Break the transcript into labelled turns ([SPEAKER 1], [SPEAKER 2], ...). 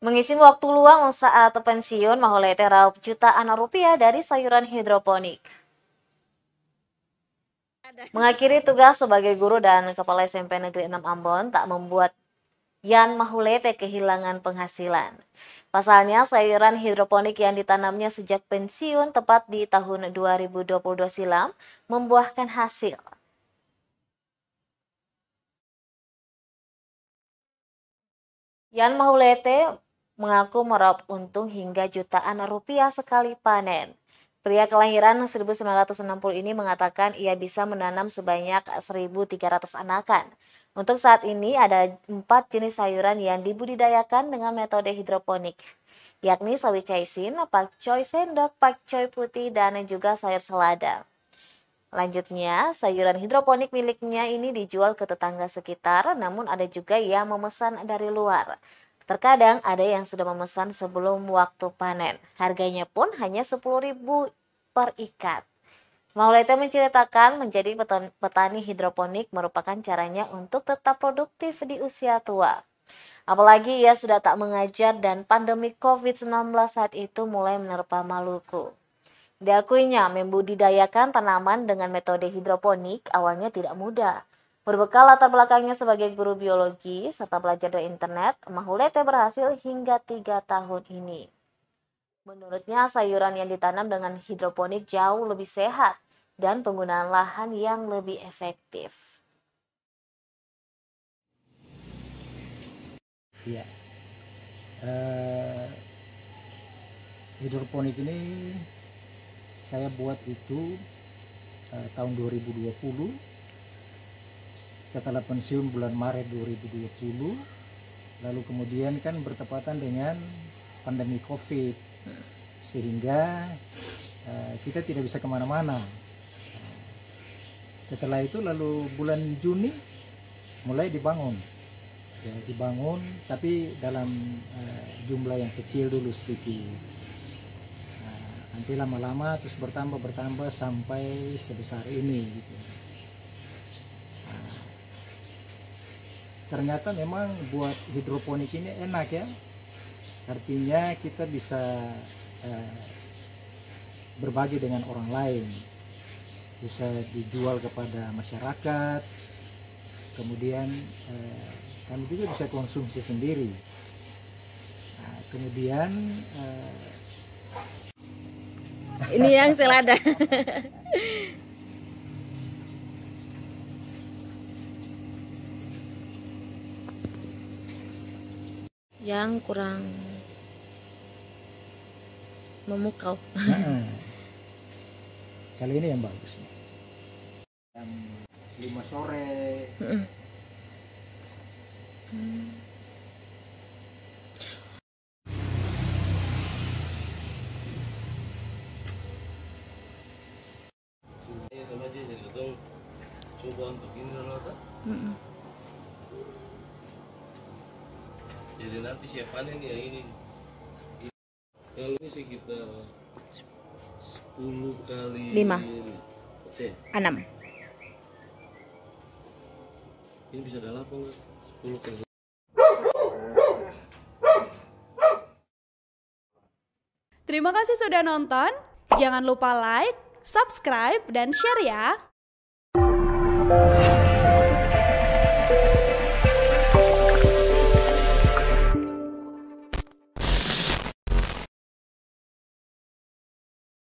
[SPEAKER 1] Mengisi waktu luang saat pensiun, Maholete raup jutaan rupiah dari sayuran hidroponik. Mengakhiri tugas sebagai guru dan kepala SMP Negeri 6 Ambon tak membuat Yan Mahulete kehilangan penghasilan. Pasalnya, sayuran hidroponik yang ditanamnya sejak pensiun tepat di tahun 2022 silam membuahkan hasil. Yan Mahulete mengaku meraup untung hingga jutaan rupiah sekali panen. Pria kelahiran 1960 ini mengatakan ia bisa menanam sebanyak 1.300 anakan. Untuk saat ini ada 4 jenis sayuran yang dibudidayakan dengan metode hidroponik, yakni sawi caisin, pakcoy sendok, pakcoy putih, dan juga sayur selada. Lanjutnya, sayuran hidroponik miliknya ini dijual ke tetangga sekitar, namun ada juga yang memesan dari luar. Terkadang ada yang sudah memesan sebelum waktu panen. Harganya pun hanya 10.000 per ikat. Maulete menceritakan menjadi petani hidroponik merupakan caranya untuk tetap produktif di usia tua. Apalagi ia sudah tak mengajar dan pandemi COVID-19 saat itu mulai menerpa Maluku. Diakuinya membudidayakan tanaman dengan metode hidroponik awalnya tidak mudah. Berbekal latar belakangnya sebagai guru biologi serta belajar dari internet, Mahulete berhasil hingga 3 tahun ini. Menurutnya, sayuran yang ditanam dengan hidroponik jauh lebih sehat dan penggunaan lahan yang lebih efektif.
[SPEAKER 2] Ya, hidroponik ini saya buat itu tahun 2020. Setelah pensiun bulan Maret 2020, lalu kemudian kan bertepatan dengan pandemi COVID, sehingga kita tidak bisa kemana-mana. Setelah itu lalu bulan Juni mulai dibangun, ya, tapi dalam jumlah yang kecil dulu sedikit. Nanti lama-lama terus bertambah sampai sebesar ini gitu. Ternyata memang buat hidroponik ini enak ya, artinya kita bisa berbagi dengan orang lain, bisa dijual kepada masyarakat, kemudian kami juga bisa konsumsi sendiri. Kemudian
[SPEAKER 1] ini yang selada. Yang kurang memukau.
[SPEAKER 2] Kali ini yang bagus nih. Jam 5 sore.
[SPEAKER 3] Coba untuk ini jadi nanti siapannya nih yang ini. Kalau ini sekitar 10 kali
[SPEAKER 1] 5 6.
[SPEAKER 3] Ini bisa ada 10 kali.
[SPEAKER 4] Terima kasih sudah nonton. Jangan lupa like, subscribe, dan share ya.